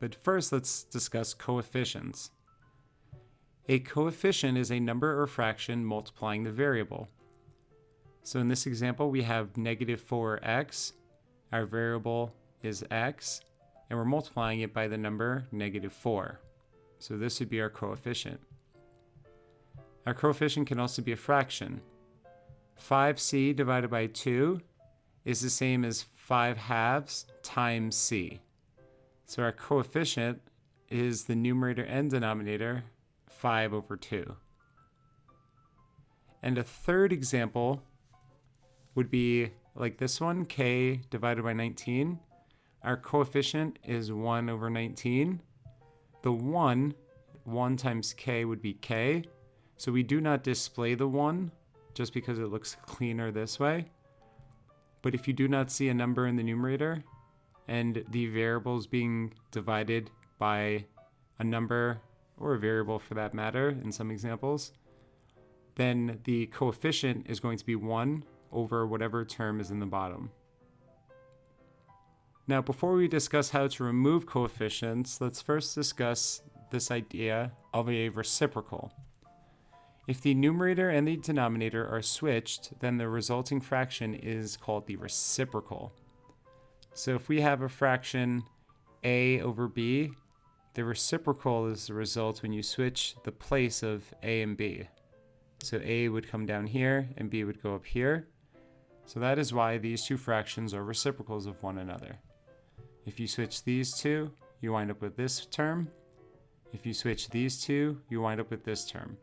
But first, let's discuss coefficients. A coefficient is a number or fraction multiplying the variable. So in this example, we have negative 4x. Our variable is x, and we're multiplying it by the number negative 4. So this would be our coefficient. Our coefficient can also be a fraction. 5c divided by 2 is the same as 5/2 times c. So our coefficient is the numerator and denominator, 5/2. And a third example would be like this one, k divided by 19. Our coefficient is 1/19. The 1 times k would be k. So we do not display the 1 just because it looks cleaner this way. But if you do not see a number in the numerator and the variable is being divided by a number or a variable for that matter in some examples, then the coefficient is going to be 1 over whatever term is in the bottom. Now, before we discuss how to remove coefficients, let's first discuss this idea of a reciprocal. If the numerator and the denominator are switched, then the resulting fraction is called the reciprocal. So if we have a fraction a over b, the reciprocal is the result when you switch the place of a and b. So a would come down here and b would go up here. So that is why these two fractions are reciprocals of one another. If you switch these two, you wind up with this term. If you switch these two, you wind up with this term.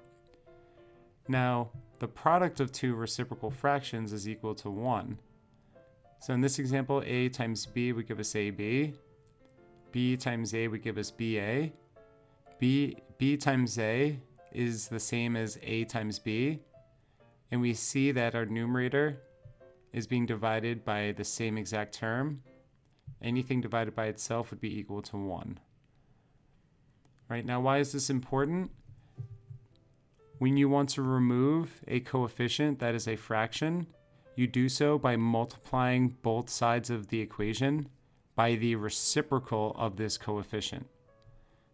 Now, the product of two reciprocal fractions is equal to 1. So in this example, a times b would give us ab. B times a would give us ba. B times a is the same as a times b. And we see that our numerator is being divided by the same exact term. Anything divided by itself would be equal to 1. Right, now why is this important? When you want to remove a coefficient that is a fraction, you do so by multiplying both sides of the equation by the reciprocal of this coefficient.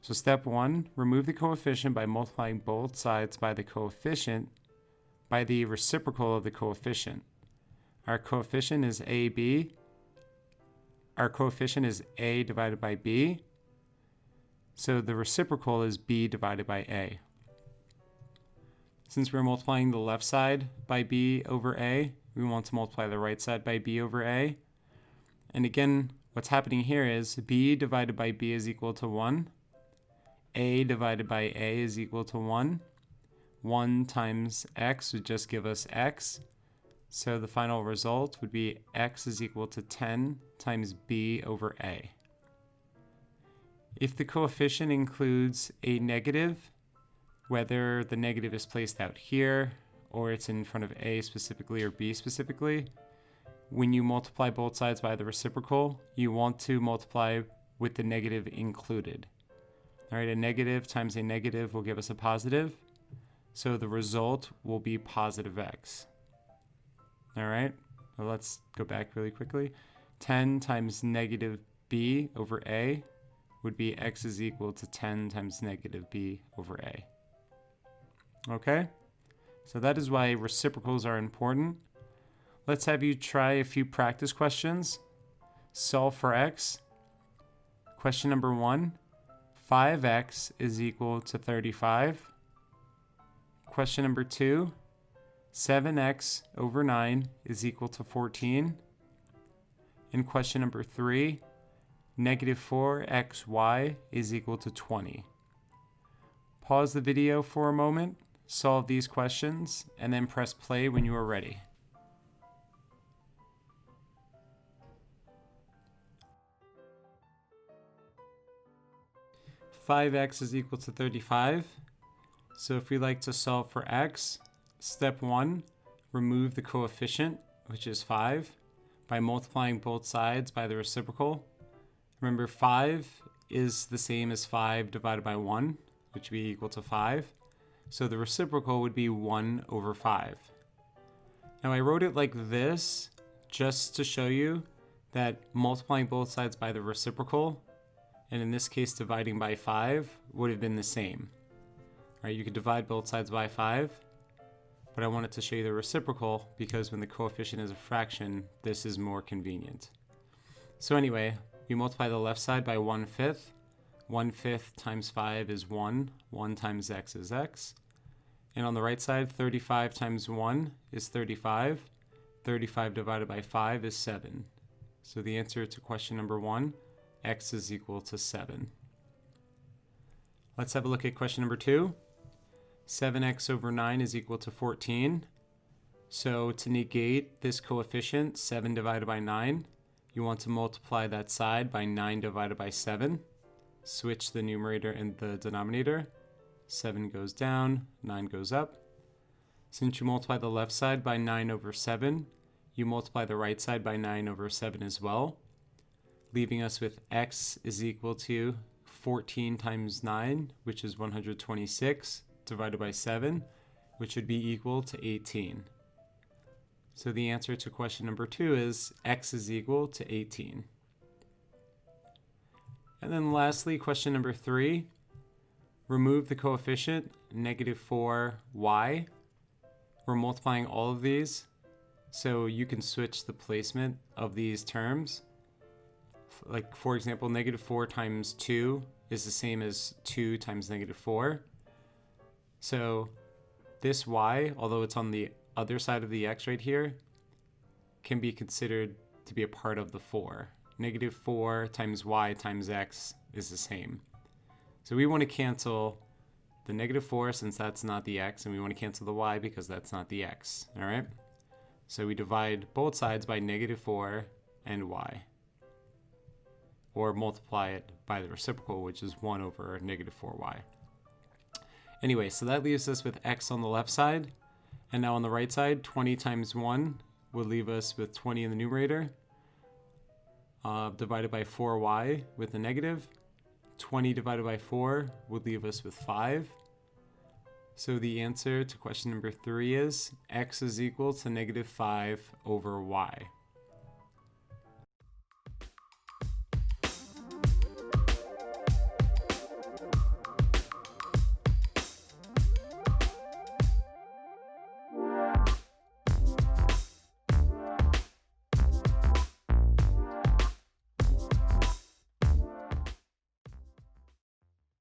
So step 1, remove the coefficient by multiplying both sides by the coefficient by the reciprocal of the coefficient. Our coefficient is ab. Our coefficient is a divided by b. So the reciprocal is b divided by a. Since we're multiplying the left side by b over a, we want to multiply the right side by b over a. And again, what's happening here is b divided by b is equal to 1. A divided by a is equal to 1. 1 times x would just give us x. So the final result would be x is equal to 10 times b over a. If the coefficient includes a negative, whether the negative is placed out here or it's in front of a specifically or b specifically, when you multiply both sides by the reciprocal, you want to multiply with the negative included. All right, a negative times a negative will give us a positive, so the result will be positive x. All right, well, let's go back really quickly. 10 times negative b over a would be x is equal to 10 times negative b over a. Okay, so that is why reciprocals are important. Let's have you try a few practice questions. Solve for x. Question number 1, 5x is equal to 35. Question number 2, 7x over 9 is equal to 14. And question number 3, negative 4xy is equal to 20. Pause the video for a moment, solve these questions, and then press play when you are ready. $5x is equal to 35. So if we like to solve for x, step 1, remove the coefficient, which is 5, by multiplying both sides by the reciprocal. Remember, 5 is the same as 5 divided by 1, which would be equal to 5. So the reciprocal would be 1 over 5. Now I wrote it like this just to show you that multiplying both sides by the reciprocal And in this case, dividing by 5 would have been the same. All right, you could divide both sides by 5, but I wanted to show you the reciprocal because when the coefficient is a fraction, this is more convenient. So anyway, we multiply the left side by 1/5. 1/5 times 5 is 1. 1 times x is x. And on the right side, 35 times 1 is 35. 35 divided by 5 is 7. So the answer to question number 1, x is equal to 7. Let's have a look at question number 2. 7x over 9 is equal to 14. So to negate this coefficient, 7 divided by 9, you want to multiply that side by 9 divided by 7. Switch the numerator and the denominator. 7 goes down, 9 goes up. Since you multiply the left side by 9 over 7, you multiply the right side by 9 over 7 as well, leaving us with x is equal to 14 times 9, which is 126, divided by 7, which would be equal to 18. So the answer to question number 2 is x is equal to 18. And then lastly, question number 3, remove the coefficient, -4y. We're multiplying all of these, so you can switch the placement of these terms. Like, for example, -4 times 2 is the same as 2 times -4. So this y, although it's on the other side of the x right here, can be considered to be a part of the 4. -4 times y times x is the same. So we want to cancel the -4 since that's not the x, and we want to cancel the y because that's not the x. All right? So we divide both sides by -4 and y. Or multiply it by the reciprocal, which is 1 over -4y. Anyway, so that leaves us with x on the left side. And now on the right side, 20 times 1 would leave us with 20 in the numerator, divided by 4y with a negative. 20 divided by 4 would leave us with 5. So the answer to question number 3 is x is equal to -5 over y.